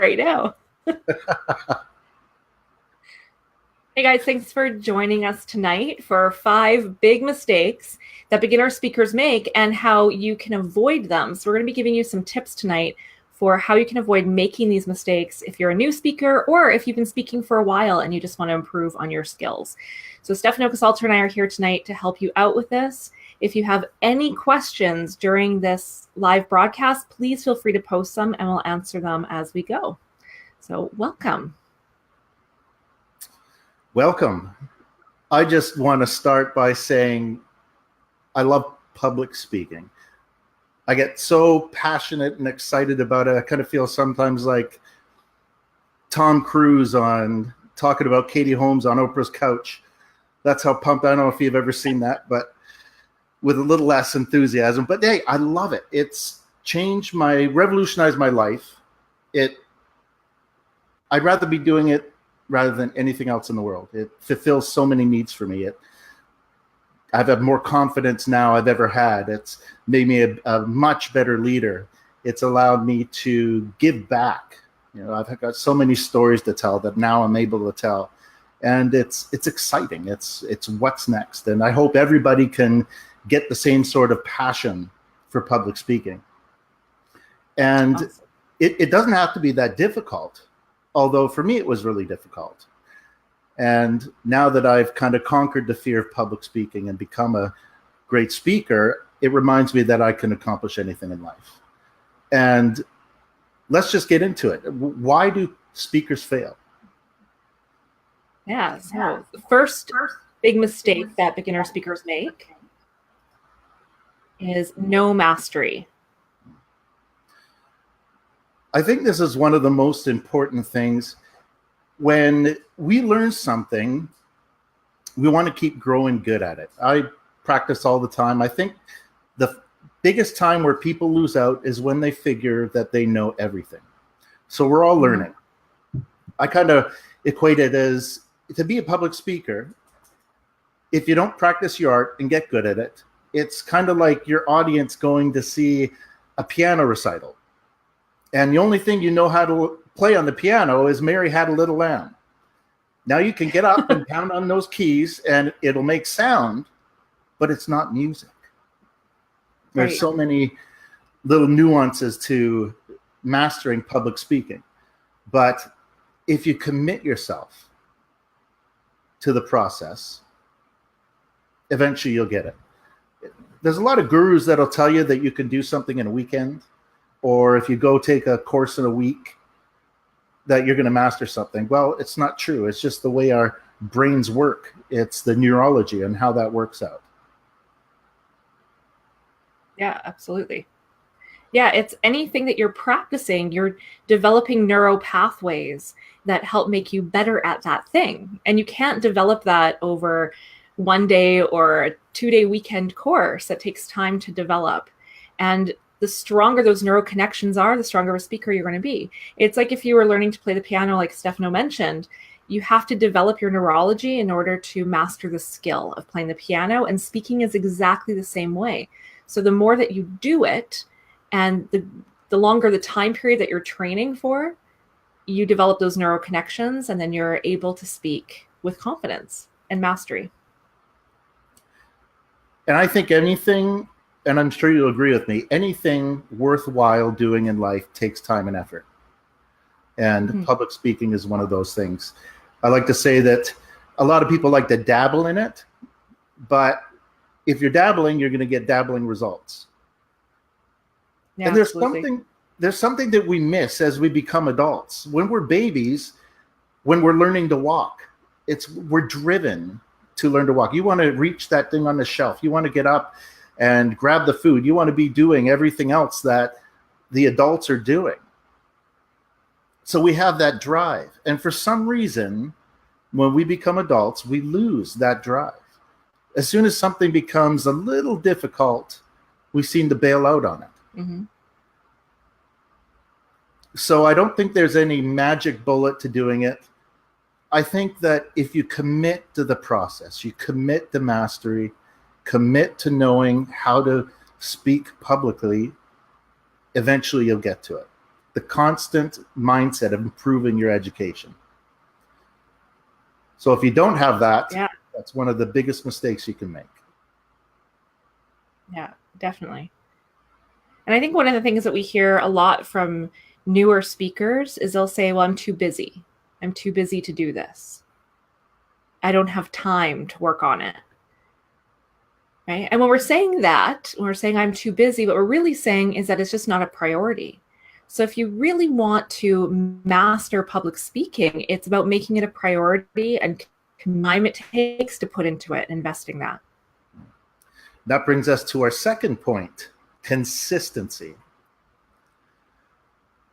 right now. Hey guys, thanks for joining us tonight for 5 big mistakes that beginner speakers make and how you can avoid them. So we're going to be giving you some tips tonight for how you can avoid making these mistakes if you're a new speaker or if you've been speaking for a while and you just want to improve on your skills. So Stefano Casalter and I are here tonight to help you out with this. If you have any questions during this live broadcast, please feel free to post them and we'll answer them as we go. So welcome. Welcome. I just want to start by saying I love public speaking. I get so passionate and excited about it. I kind of feel sometimes like Tom Cruise on talking about Katie Holmes on Oprah's couch. That's how pumped. I don't know if you've ever seen that, but with a little less enthusiasm. But hey, I love it. It's revolutionized my life. I'd rather be doing it rather than anything else in the world. It fulfills so many needs for me. I've had more confidence now I've ever had. It's made me a much better leader. It's allowed me to give back. I've got so many stories to tell that now I'm able to tell. And it's exciting. It's what's next. And I hope everybody can get the same sort of passion for public speaking. And awesome. It doesn't have to be that difficult. Although for me, it was really difficult. And now that I've kind of conquered the fear of public speaking and become a great speaker, it reminds me that I can accomplish anything in life. And let's just get into it. Why do speakers fail? Yeah, so the first big mistake that beginner speakers make is no mastery. I think this is one of the most important things. When we learn something, we want to keep growing good at it. I practice all the time. I think the biggest time where people lose out is when they figure that they know everything. So we're all learning. I kind of equate it as to be a public speaker. If you don't practice your art and get good at it, it's kind of like your audience going to see a piano recital. And the only thing you know how to play on the piano is Mary Had a Little Lamb. Now you can get up and pound on those keys and it'll make sound, but it's not music. There's so many little nuances to mastering public speaking. But if you commit yourself to the process, eventually you'll get it. There's a lot of gurus that'll tell you that you can do something in a weekend. Or if you go take a course in a week, that you're going to master something. Well, it's not true. It's just the way our brains work. It's the neurology and how that works out. Yeah, absolutely. Yeah, it's anything that you're practicing. You're developing neuro pathways that help make you better at that thing. And you can't develop that over one day or a 2-day weekend course. It takes time to develop. And the stronger those neural connections are, the stronger of a speaker you're going to be. It's like if you were learning to play the piano, like Stefano mentioned, you have to develop your neurology in order to master the skill of playing the piano, and speaking is exactly the same way. So the more that you do it, and the longer the time period that you're training for, you develop those neural connections, and then you're able to speak with confidence and mastery. And I think anything, and I'm sure you'll agree with me, anything worthwhile doing in life takes time and effort. And public speaking is one of those things. I like to say that a lot of people like to dabble in it, but if you're dabbling, you're going to get dabbling results. Yeah, and there's something that we miss as we become adults. When we're babies, when we're learning to walk, we're driven to learn to walk. You want to reach that thing on the shelf. You want to get up and grab the food. You want to be doing everything else that the adults are doing. So we have that drive. And for some reason, when we become adults, we lose that drive. As soon as something becomes a little difficult, we seem to bail out on it. Mm-hmm. So I don't think there's any magic bullet to doing it. I think that if you commit to the process, you commit to mastery, commit to knowing how to speak publicly, eventually you'll get to it. the constant mindset of improving your education. So if you don't have that, Yeah. that's one of the biggest mistakes you can make. Yeah, definitely. And I think one of the things that we hear a lot from newer speakers is they'll say, well, I'm too busy. I'm too busy to do this. I don't have time to work on it. Right. And when we're saying that, when we're saying I'm too busy, what we're really saying is that it's just not a priority. So if you really want to master public speaking, it's about making it a priority and time it takes to put into it, investing that. That brings us to our second point, consistency.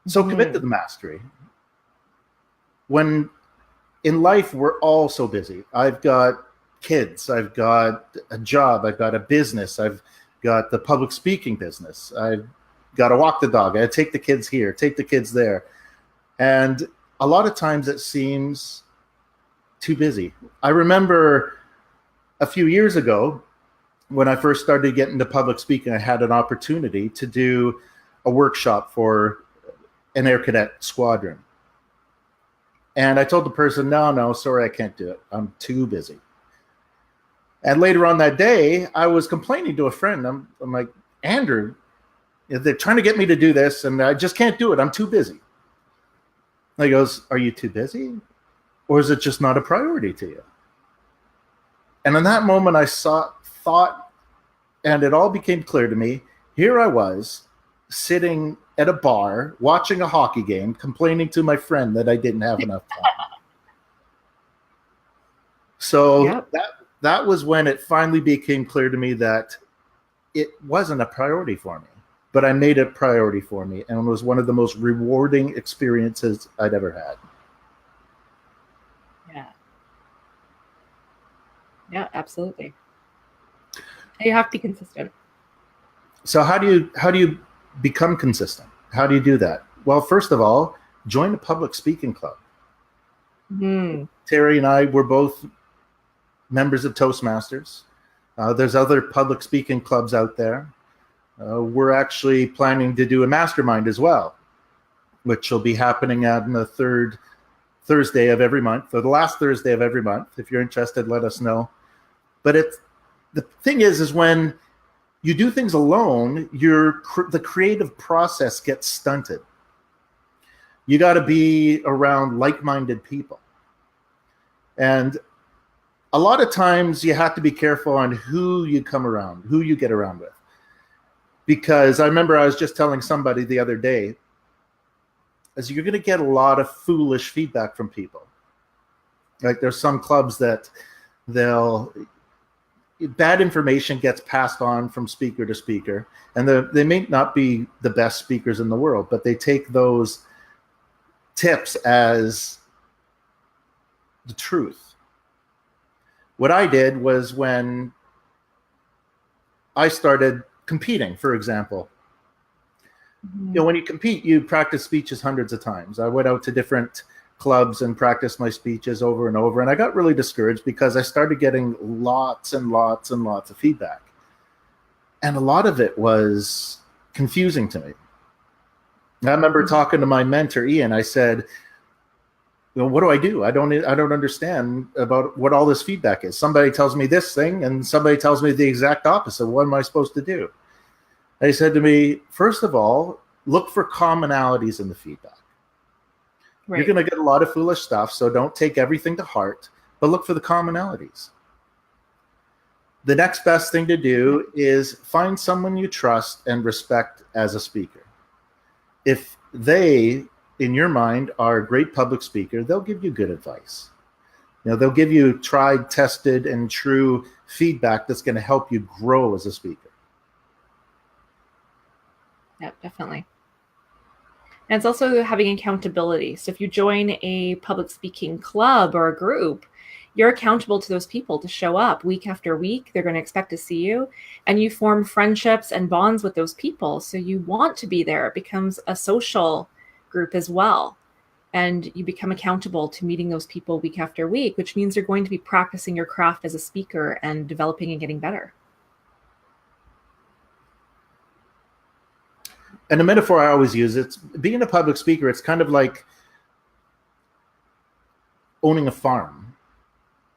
So commit to the mastery. When in life, we're all so busy. I've got kids, I've got a job, I've got a business, I've got the public speaking business, I've got to walk the dog, I take the kids here, take the kids there. And a lot of times it seems too busy. I remember a few years ago when I first started getting into public speaking, I had an opportunity to do a workshop for an air cadet squadron. And I told the person, no, sorry, I can't do it. I'm too busy. And later on that day, I was complaining to a friend. I'm like, Andrew, they're trying to get me to do this, and I just can't do it. I'm too busy. And he goes, are you too busy? Or is it just not a priority to you? And in that moment, I thought, and it all became clear to me. Here I was, sitting at a bar, watching a hockey game, complaining to my friend that I didn't have enough time. So that was when it finally became clear to me that it wasn't a priority for me, but I made it a priority for me, and it was one of the most rewarding experiences I'd ever had. Yeah, absolutely. You have to be consistent. So how do you become consistent? How do you do that? Well, first of all, join a public speaking club. Terry and I were both members of Toastmasters. There's other public speaking clubs out there. We're actually planning to do a mastermind as well, which will be happening on the third Thursday of every month, or the last Thursday of every month. If you're interested, let us know. But the thing is when you do things alone, the creative process gets stunted. You got to be around like-minded people. And a lot of times you have to be careful on who you come around, who you get around with. Because I remember I was just telling somebody the other day, as you're going to get a lot of foolish feedback from people. Like there's some clubs that bad information gets passed on from speaker to speaker, and they may not be the best speakers in the world, but they take those tips as the truth. What I did was when I started competing, for example, when you compete, you practice speeches hundreds of times. I went out to different clubs and practiced my speeches over and over, and I got really discouraged because I started getting lots and lots and lots of feedback, and a lot of it was confusing to me. I remember talking to my mentor Ian. I said, well, what do I do? I don't understand about what all this feedback is. Somebody tells me this thing and somebody tells me the exact opposite. What am I supposed to do? And he said to me, first of all, look for commonalities in the feedback. Right. You're going to get a lot of foolish stuff, so don't take everything to heart, but look for the commonalities. The next best thing to do is find someone you trust and respect as a speaker. If they, in your mind, are a great public speaker, they'll give you good advice. They'll give you tried, tested, and true feedback that's going to help you grow as a speaker. Yep, definitely. And it's also having accountability. So if you join a public speaking club or a group, you're accountable to those people to show up week after week. They're going to expect to see you, and you form friendships and bonds with those people. So you want to be there. It becomes a social group as well. And you become accountable to meeting those people week after week, which means you're going to be practicing your craft as a speaker and developing and getting better. And the metaphor I always use, it's being a public speaker, it's kind of like owning a farm.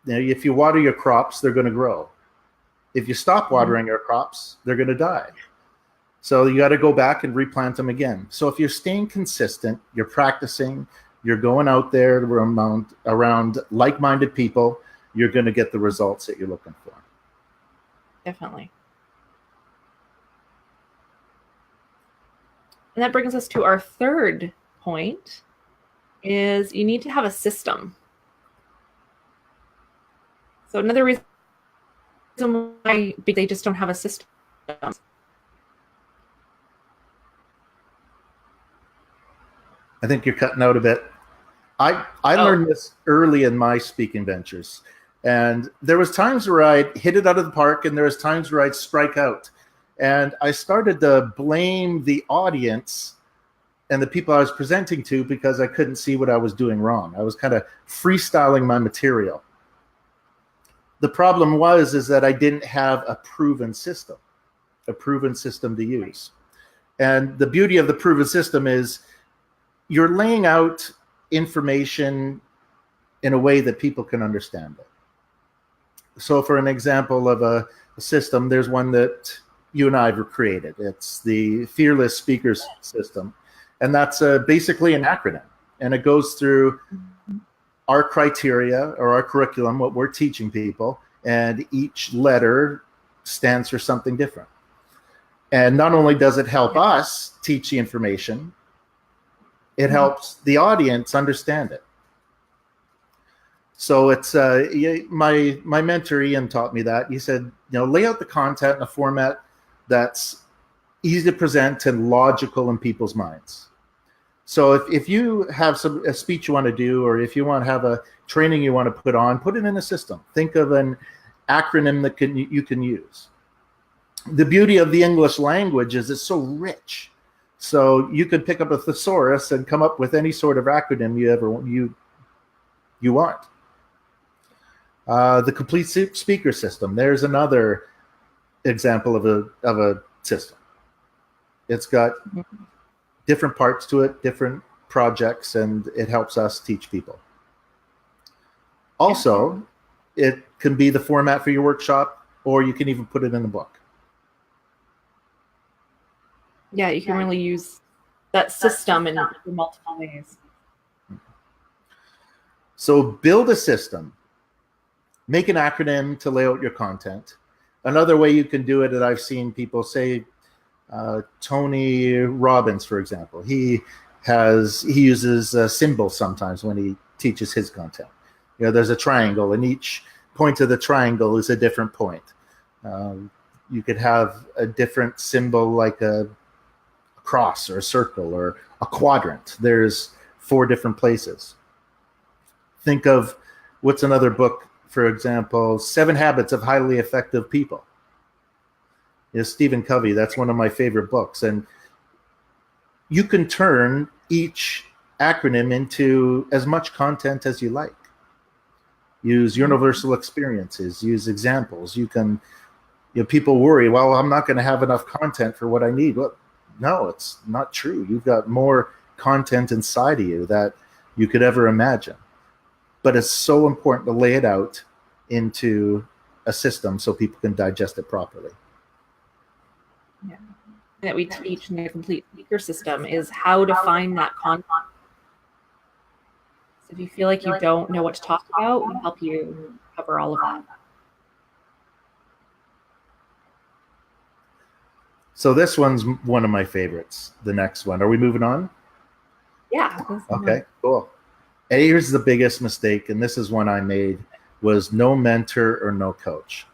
You know, if you water your crops, they're going to grow. If you stop watering your crops, they're going to die. So you got to go back and replant them again. So if you're staying consistent, you're practicing, you're going out there around like-minded people, you're going to get the results that you're looking for. Definitely. And that brings us to our third point, is you need to have a system. So another reason why they just don't have a system. I think you're cutting out a bit. I learned this early in my speaking ventures. And there was times where I'd hit it out of the park, and there was times where I'd strike out. And I started to blame the audience and the people I was presenting to because I couldn't see what I was doing wrong. I was kind of freestyling my material. The problem is that I didn't have a proven system to use. And the beauty of the proven system is you're laying out information in a way that people can understand it. So for an example of a system, there's one that you and I have created. It's the Fearless Speakers System. And that's basically an acronym. And it goes through our criteria or our curriculum, what we're teaching people, and each letter stands for something different. And not only does it help us teach the information, it helps the audience understand it. So it's my mentor Ian taught me that. He said, lay out the content in a format that's easy to present and logical in people's minds. So if you have a speech you want to do, or if you want to have a training you want to put it in a system. Think of an acronym that you can use. The beauty of the English language is it's so rich. So you could pick up a thesaurus and come up with any sort of acronym you want. The complete speaker system. There's another example of a system. It's got different parts to it, different projects, and it helps us teach people. Also, it can be the format for your workshop, or you can even put it in a book. Yeah, you can really use that system in multiple ways. So build a system. Make an acronym to lay out your content. Another way you can do it that I've seen people say, Tony Robbins, for example, he uses symbols sometimes when he teaches his content. There's a triangle, and each point of the triangle is a different point. You could have a different symbol like a cross or a circle or a quadrant. There's 4 different places. Think of what's another book, for example, 7 Habits of Highly Effective People. Stephen Covey, that's one of my favorite books. And you can turn each acronym into as much content as you like. Use universal experiences, use examples. You can, people worry, well, I'm not going to have enough content for what I need. Well, no, it's not true. You've got more content inside of you that you could ever imagine. But it's so important to lay it out into a system so people can digest it properly. Yeah. That we teach in the complete speaker system is how to find that content. So if you feel like you don't know what to talk about, we'll help you cover all of that. So this one's one of my favorites, the next one. Are we moving on? Yeah. Okay, cool. Here's the biggest mistake, and this is one I made, was no mentor or no coach.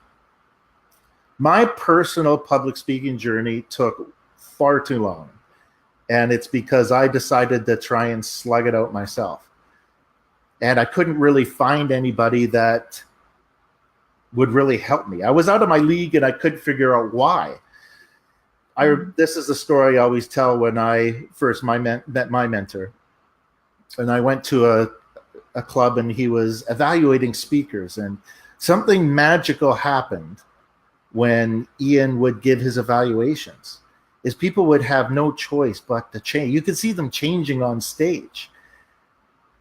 My personal public speaking journey took far too long, and it's because I decided to try and slug it out myself. And I couldn't really find anybody that would really help me. I was out of my league, and I couldn't figure out why. This is the story I always tell when I first met my mentor. And I went to a club, and he was evaluating speakers, and something magical happened when Ian would give his evaluations. is people would have no choice but to change. You could see them changing on stage.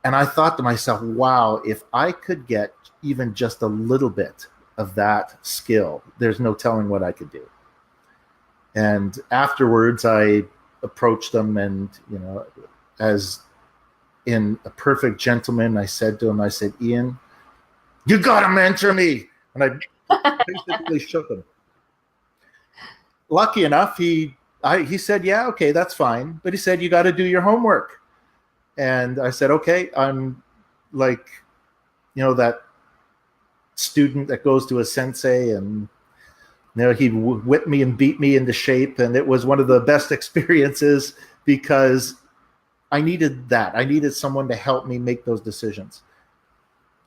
And I thought to myself, wow, if I could get even just a little bit of that skill, there's no telling what I could do. And afterwards, I approached them, and, as in a perfect gentleman, I said to him, I said, Ian, you got to mentor me. And I basically shook him. Lucky enough, he said, yeah, okay, that's fine. But he said, you got to do your homework. And I said, okay, I'm like, that student that goes to a sensei, and he'd whip me and beat me into shape. And it was one of the best experiences, because I needed that. I needed someone to help me make those decisions.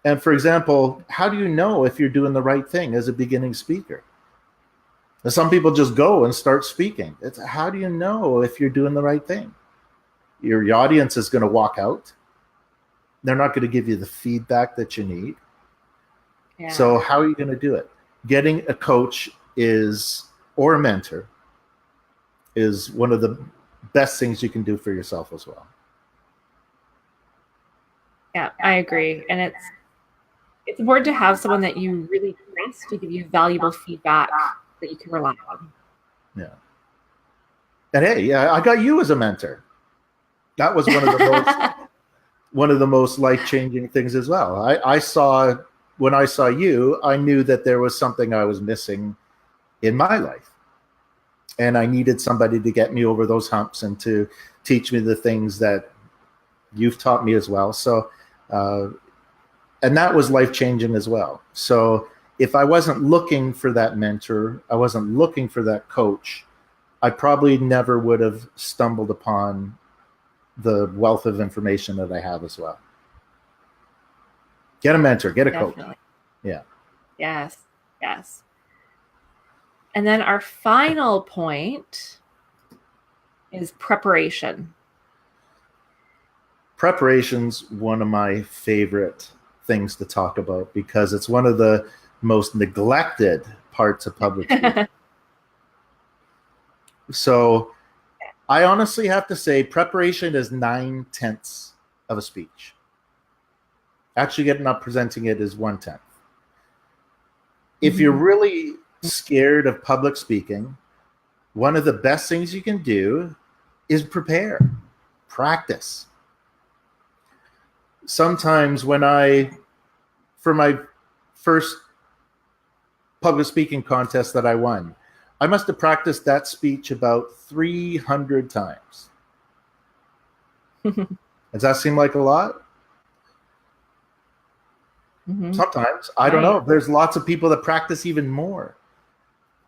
And for example, how do you know if you're doing the right thing as a beginning speaker? Some people just go and start speaking. How do you know if you're doing the right thing? Your audience is going to walk out. They're not going to give you the feedback that you need. Yeah. So how are you going to do it? Getting a coach or a mentor is one of the best things you can do for yourself as well. Yeah, I agree. And it's important to have someone that you really trust to give you valuable feedback that you can rely on. Yeah. And hey, I got you as a mentor. That was one of the most life-changing things as well. When I saw you, I knew that there was something I was missing in my life. And I needed somebody to get me over those humps and to teach me the things that you've taught me as well. So, and that was life-changing as well. So if I wasn't looking for that mentor, I wasn't looking for that coach, I probably never would have stumbled upon the wealth of information that I have as well. Get a mentor, get a coach. Yeah. Yes. Yes. And then our final point is preparation. Preparation's one of my favorite things to talk about, because it's one of the most neglected parts of public speaking. So I honestly have to say preparation is 9/10 of a speech. Actually getting up presenting it is 1/10. If you're really scared of public speaking, one of the best things you can do is prepare, practice. Sometimes for my first public speaking contest that I won, I must have practiced that speech about 300 times. Does that seem like a lot? Sometimes. I don't know. There's lots of people that practice even more.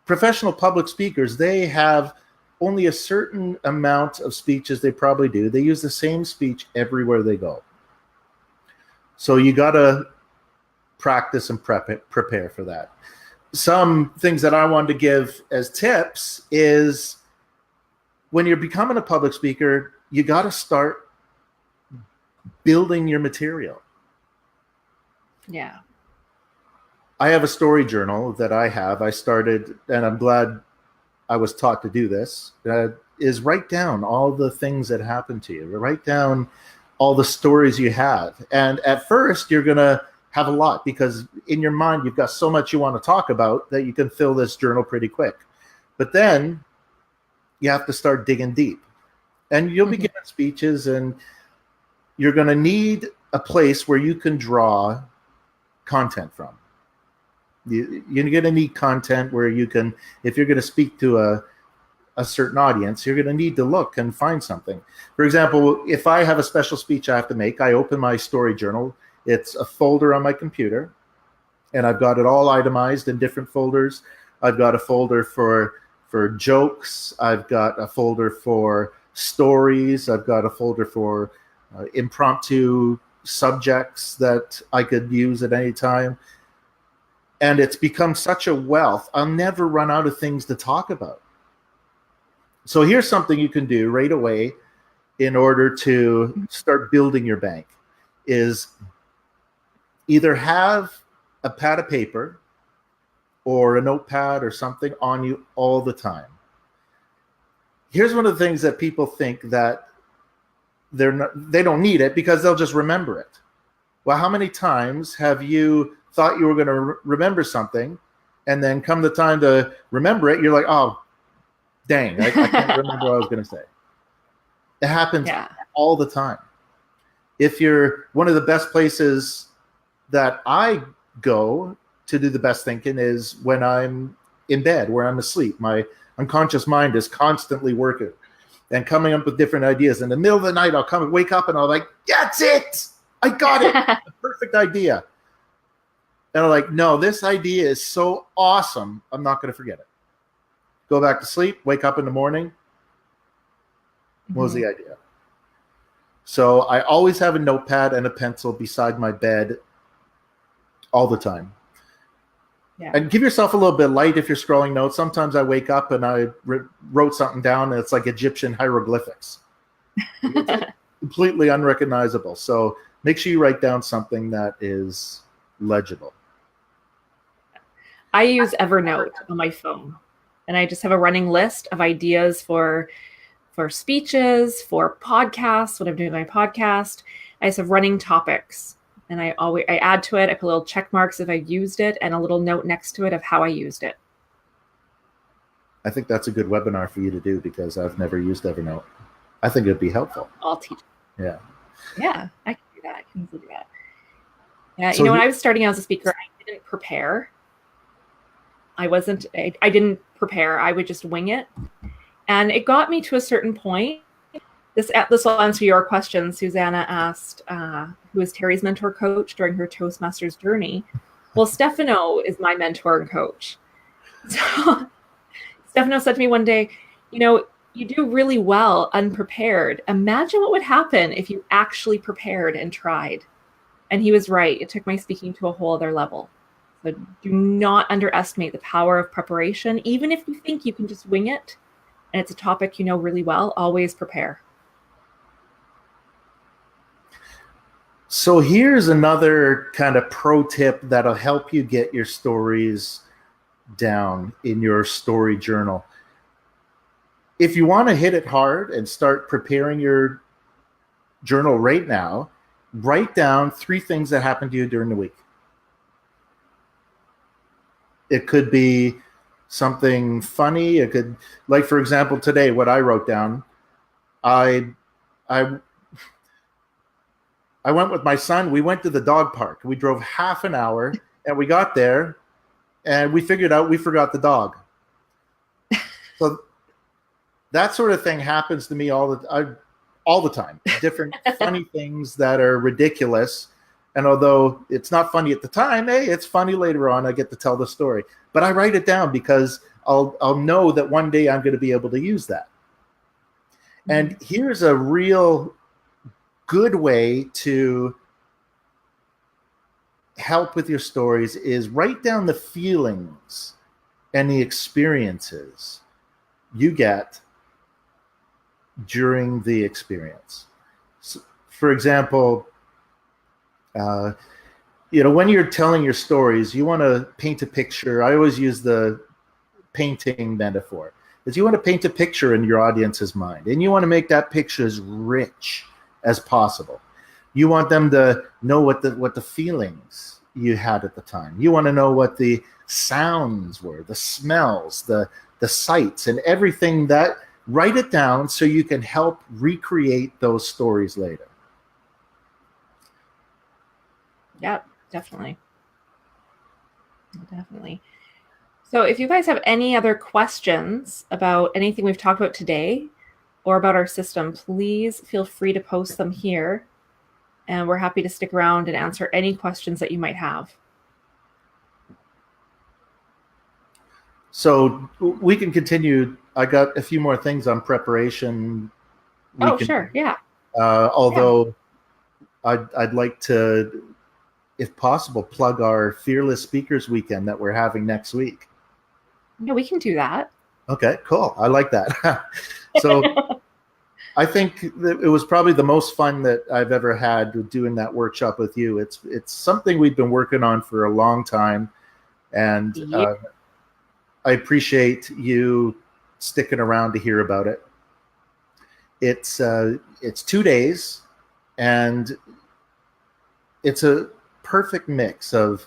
Professional public speakers, they have only a certain amount of speeches they probably do. They use the same speech everywhere they go. So you got to practice and prepare for that. Some things that I wanted to give as tips is, when you're becoming a public speaker, you got to start building your material. Yeah. I have a story journal that I started, and I'm glad I was taught to do this, is write down all the things that happened to you. Write down all the stories you have. And at first, you're going to have a lot, because in your mind, you've got so much you want to talk about that you can fill this journal pretty quick. But then you have to start digging deep. And you'll be giving speeches, and you're going to need a place where you can draw content from. You're going to need content where you can, if you're going to speak to a certain audience, you're going to need to look and find something. For example, if I have a special speech I have to make, I open my story journal. It's a folder on my computer, and I've got it all itemized in different folders. I've got a folder for jokes. I've got a folder for stories. I've got a folder for impromptu subjects that I could use at any time. And it's become such a wealth. I'll never run out of things to talk about. So here's something you can do right away in order to start building your bank, is either have a pad of paper or a notepad or something on you all the time. Here's one of the things that people think that they don't need it because they'll just remember it. Well, how many times have you thought you were going to remember something, and then come the time to remember it, you're like, oh, dang, I can't remember what I was going to say. It happens all the time. If you're one of the best places that I go to do the best thinking is when I'm in bed, where I'm asleep. My unconscious mind is constantly working and coming up with different ideas. In the middle of the night, I'll come and wake up and I'll like, that's it. I got it. The perfect idea. And I'm like, no, this idea is so awesome. I'm not going to forget it. Go back to sleep, wake up in the morning. What was the idea? So I always have a notepad and a pencil beside my bed all the time. Yeah. And give yourself a little bit of light if you're scrolling notes. Sometimes I wake up and I wrote something down and it's like Egyptian hieroglyphics. It's completely unrecognizable. So make sure you write down something that is legible. I use Evernote on my phone, and I just have a running list of ideas for speeches, for podcasts, when I'm doing my podcast. I just have running topics, and I add to it, I put little check marks if I've used it and a little note next to it of how I used it. I think that's a good webinar for you to do because I've never used Evernote. I think it'd be helpful. I'll teach. Yeah. Yeah, I can do that. I can easily do that. Yeah, so when I was starting out as a speaker, I didn't prepare. I didn't prepare. I would just wing it. And it got me to a certain point. This will answer your question. Susanna asked, who is Terry's mentor coach during her Toastmasters journey? Well, Stefano is my mentor and coach. So Stefano said to me one day, you do really well unprepared. Imagine what would happen if you actually prepared and tried. And he was right. It took my speaking to a whole other level. So do not underestimate the power of preparation. Even if you think you can just wing it and it's a topic you know really well, always prepare. So here's another kind of pro tip that'll help you get your stories down in your story journal. If you want to hit it hard and start preparing your journal right now, write down 3 things that happened to you during the week. It could be something funny. It could, like, for example, today, what I wrote down, I went with my son. We went to the dog park. We drove half an hour, and we got there, and we figured out we forgot the dog. So that sort of thing happens to me all the time. Different funny things that are ridiculous. And although it's not funny at the time, hey, it's funny later on. I get to tell the story. But I write it down because I'll know that one day I'm going to be able to use that. And here's a real good way to help with your stories is write down the feelings and the experiences you get during the experience. So, for example, when you're telling your stories, you want to paint a picture. I always use the painting metaphor. Is you want to paint a picture in your audience's mind, and you want to make that picture as rich as possible. You want them to know what the feelings you had at the time. You want to know what the sounds were, the smells, the sights, and everything that. Write it down so you can help recreate those stories later. Yeah, definitely. Definitely. So if you guys have any other questions about anything we've talked about today or about our system, please feel free to post them here. And we're happy to stick around and answer any questions that you might have. So we can continue. I got a few more things on preparation. Sure. Yeah. Although I'd like to, if possible, plug our Fearless Speakers Weekend that we're having next week. Yeah, we can do that. Okay, cool. I like that. So I think that it was probably the most fun that I've ever had doing that workshop with you. It's something we've been working on for a long time. And I appreciate you sticking around to hear about it. It's 2 days, and it's a perfect mix of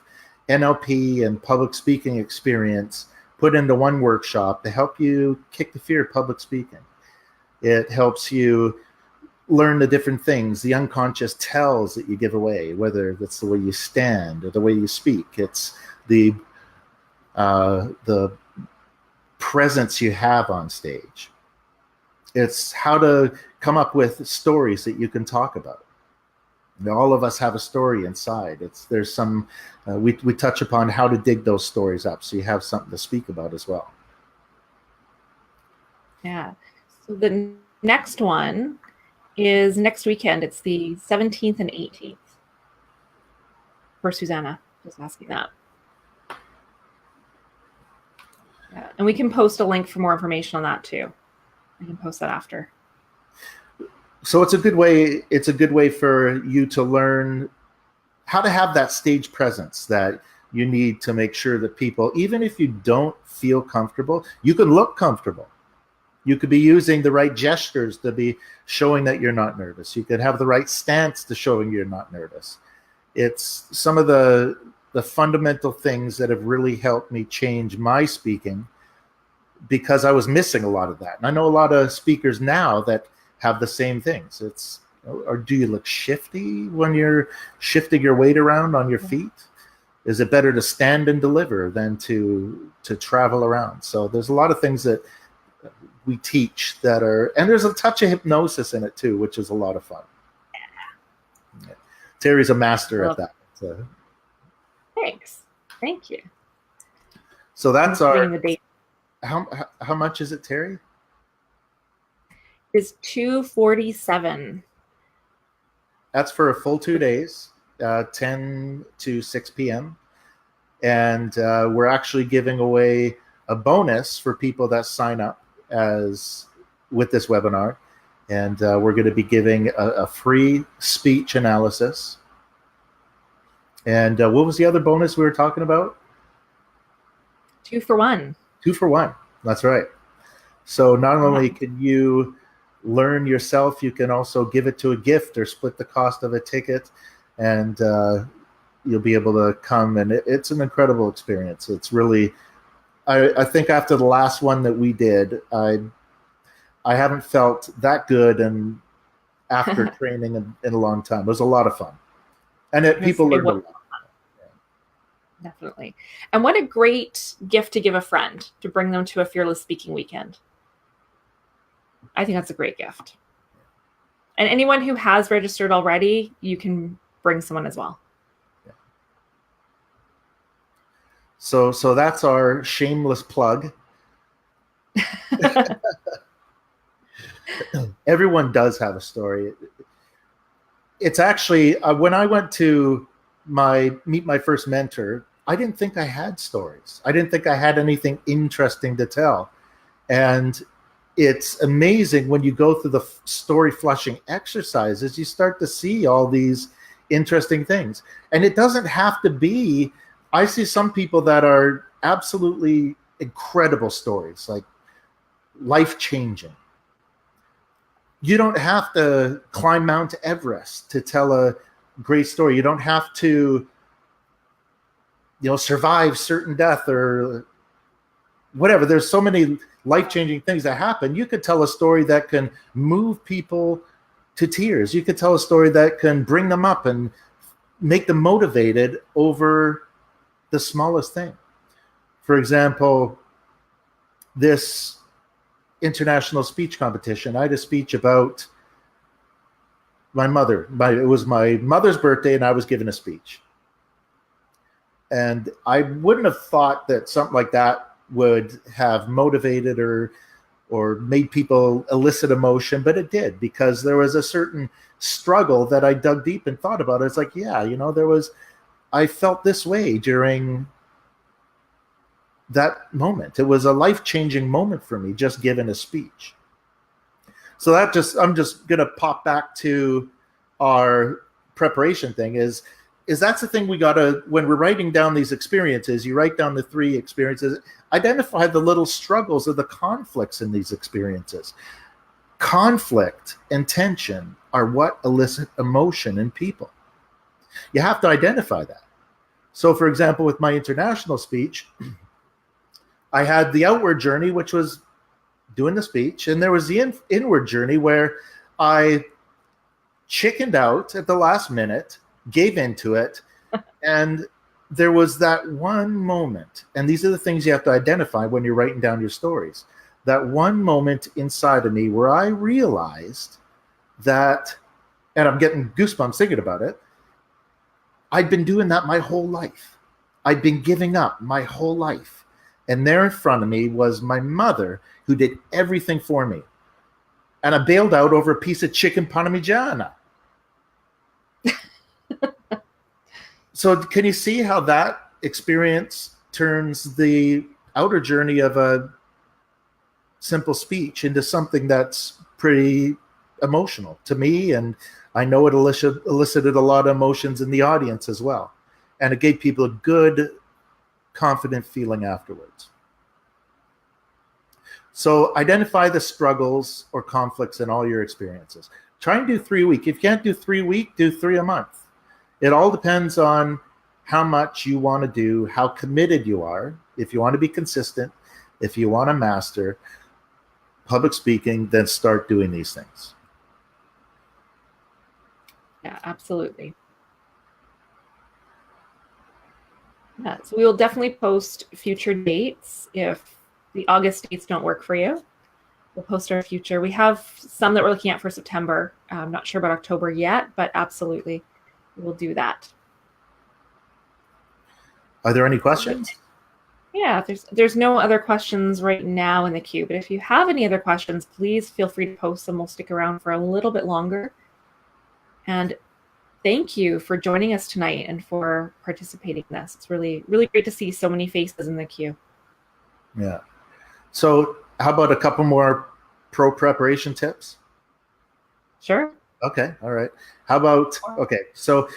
NLP and public speaking experience put into one workshop to help you kick the fear of public speaking. It helps you learn the different things, the unconscious tells that you give away, whether that's the way you stand or the way you speak. It's the presence you have on stage. It's how to come up with stories that you can talk about. You know, all of us have a story inside. There's some we touch upon how to dig those stories up, so you have something to speak about as well. Yeah. So the next one is next weekend. It's the 17th and 18th. For Susanna, just asking that. Yeah. And we can post a link for more information on that too. We can post that after. So it's a good way for you to learn how to have that stage presence that you need to make sure that people, even if you don't feel comfortable, you can look comfortable. You could be using the right gestures to be showing that you're not nervous. You could have the right stance to showing you're not nervous. It's some of the fundamental things that have really helped me change my speaking, because I was missing a lot of that. And I know a lot of speakers now that have the same things. It's, or do you look shifty when you're shifting your weight around on your feet? Is it better to stand and deliver than to travel around? So there's a lot of things that we teach that are, and there's a touch of hypnosis in it too, which is a lot of fun. Yeah. Terry's a master at that. So. Thanks. Thank you. So that's our, how much is it, Terry? Is $247. That's for a full 2 days, 10 to 6 p.m. And we're actually giving away a bonus for people that sign up with this webinar. And we're going to be giving a free speech analysis. And what was the other bonus we were talking about? 2 for 1. 2 for 1. That's right. So not only can you learn yourself, you can also give it to a gift or split the cost of a ticket, and you'll be able to come, and it's an incredible experience. It's really, I think after the last one that we did, I haven't felt that good and after training in a long time. It was a lot of fun, and people learned a lot. Definitely. And what a great gift to give a friend, to bring them to a Fearless Speaking weekend. I think that's a great gift. And anyone who has registered already, you can bring someone as well. Yeah. So that's our shameless plug. Everyone does have a story. It's actually, when I went to meet my first mentor, I didn't think I had stories. I didn't think I had anything interesting to tell. And it's amazing when you go through the story flushing exercises, you start to see all these interesting things. And it doesn't have to be, I see some people that are absolutely incredible stories, like life-changing. You don't have to climb Mount Everest to tell a great story. You don't have to, survive certain death or whatever. There's so many life-changing things that happen. You could tell a story that can move people to tears. You could tell a story that can bring them up and make them motivated over the smallest thing. For example, this international speech competition, I had a speech about my mother. It was my mother's birthday, and I was giving a speech. And I wouldn't have thought that something like that would have motivated or made people elicit emotion, but it did, because there was a certain struggle that I dug deep and thought about. It's like, I felt this way during that moment. It was a life-changing moment for me, just giving a speech. So I'm just going to pop back to our preparation thing is that's the thing we got to, when we're writing down these experiences, you write down the 3 experiences, identify the little struggles or the conflicts in these experiences. conflict and tension are what elicit emotion in people. You have to identify that. So, for example, with my international speech, I had the outward journey, which was doing the speech, and there was the inward journey where I chickened out at the last minute, gave into it, and there was that one moment, and these are the things you have to identify when you're writing down your stories. That one moment inside of me where I realized that, and I'm getting goosebumps thinking about it, I'd been doing that my whole life. I'd been giving up my whole life. And there in front of me was my mother who did everything for me. And I bailed out over a piece of chicken parmigiana. So can you see how that experience turns the outer journey of a simple speech into something that's pretty emotional to me? And I know it elicited a lot of emotions in the audience as well. And it gave people a good, confident feeling afterwards. So identify the struggles or conflicts in all your experiences. Try and do 3 a week. If you can't do 3 a week, do 3 a month. It all depends on how much you want to do, how committed you are. If you want to be consistent, if you want to master public speaking, then start doing these things. Yeah, absolutely. Yeah, so we will definitely post future dates if the August dates don't work for you. We'll post our future. We have some that we're looking at for September. I'm not sure about October yet, but absolutely, we'll do that. Are there any questions? Yeah, there's no other questions right now in the queue, but if you have any other questions, please feel free to post them. We'll stick around for a little bit longer. And thank you for joining us tonight and for participating in this. It's really, really great to see so many faces in the queue. Yeah. So how about a couple more pro preparation tips? Sure. Okay. All right. How about, okay. So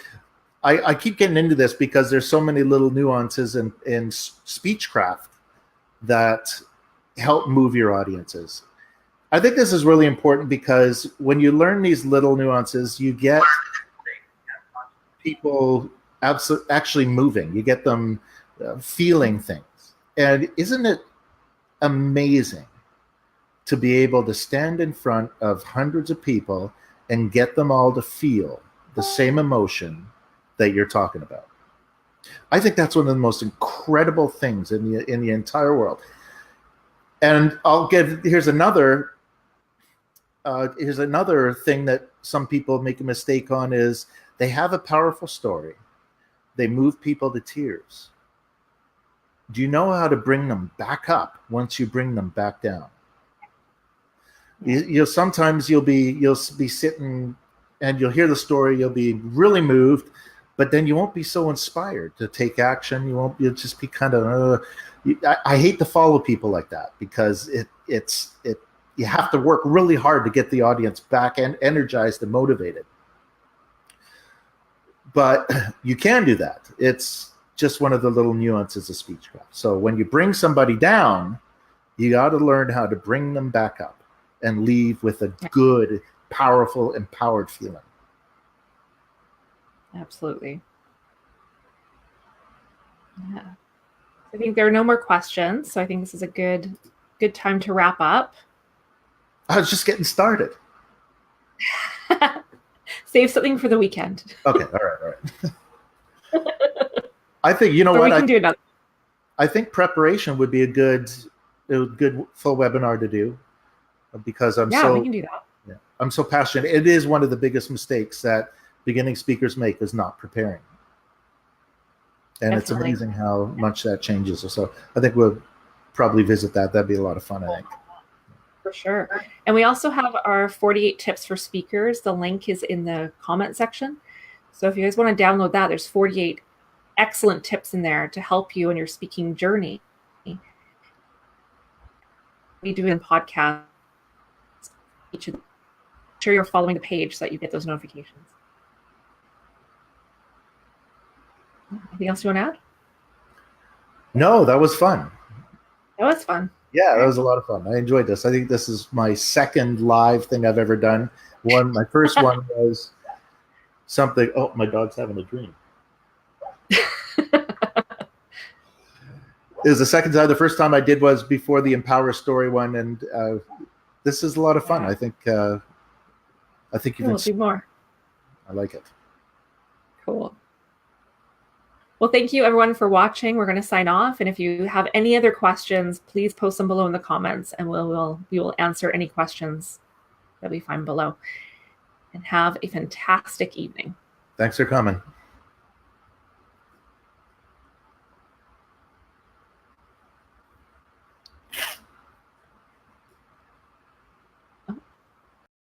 I keep getting into this because there's so many little nuances in speechcraft that help move your audiences. I think this is really important because when you learn these little nuances, you get people actually moving. You get them feeling things. And isn't it amazing to be able to stand in front of hundreds of people and get them all to feel the same emotion that you're talking about? I think that's one of the most incredible things in the entire world. And here's another thing that some people make a mistake on is they have a powerful story. They move people to tears. Do you know how to bring them back up once you bring them back down? Sometimes you'll be sitting and you'll hear the story, you'll be really moved, but then you won't be so inspired to take action. You'll just be kind of I hate to follow people like that because you have to work really hard to get the audience back and energized and motivated. But you can do that. It's just one of the little nuances of speechcraft. So when you bring somebody down, you got to learn how to bring them back up and leave with a good, powerful, empowered feeling. Absolutely. Yeah. I think there are no more questions, so I think this is a good time to wrap up. I was just getting started. Save something for the weekend. Okay, all right. I think we can do another. I think preparation would be a good full webinar to do because we can do that. Yeah, I'm so passionate. It is one of the biggest mistakes that beginning speakers make is not preparing. And Definitely. It's amazing how much that changes. So I think we'll probably visit that. That'd be a lot of fun, I think. For sure. And we also have our 48 tips for speakers. The link is in the comment section. So if you guys want to download that, there's 48 excellent tips in there to help you in your speaking journey. We do in podcasts. Make sure you're following the page so that you get those notifications. Anything else you want to add? No, that was fun. That was fun. Yeah, that Okay. was a lot of fun. I enjoyed this. I think this is my second live thing I've ever done. My first one was something. Oh, my dog's having a dream. It was the second time. The first time I did was before the Empower Story one, and this is a lot of fun. Yeah. I think you've We'll do inspired. more. I like it. Cool. Well, thank you everyone for watching. We're going to sign off. And if you have any other questions, please post them below in the comments and we will answer any questions that we find below. And have a fantastic evening. Thanks for coming.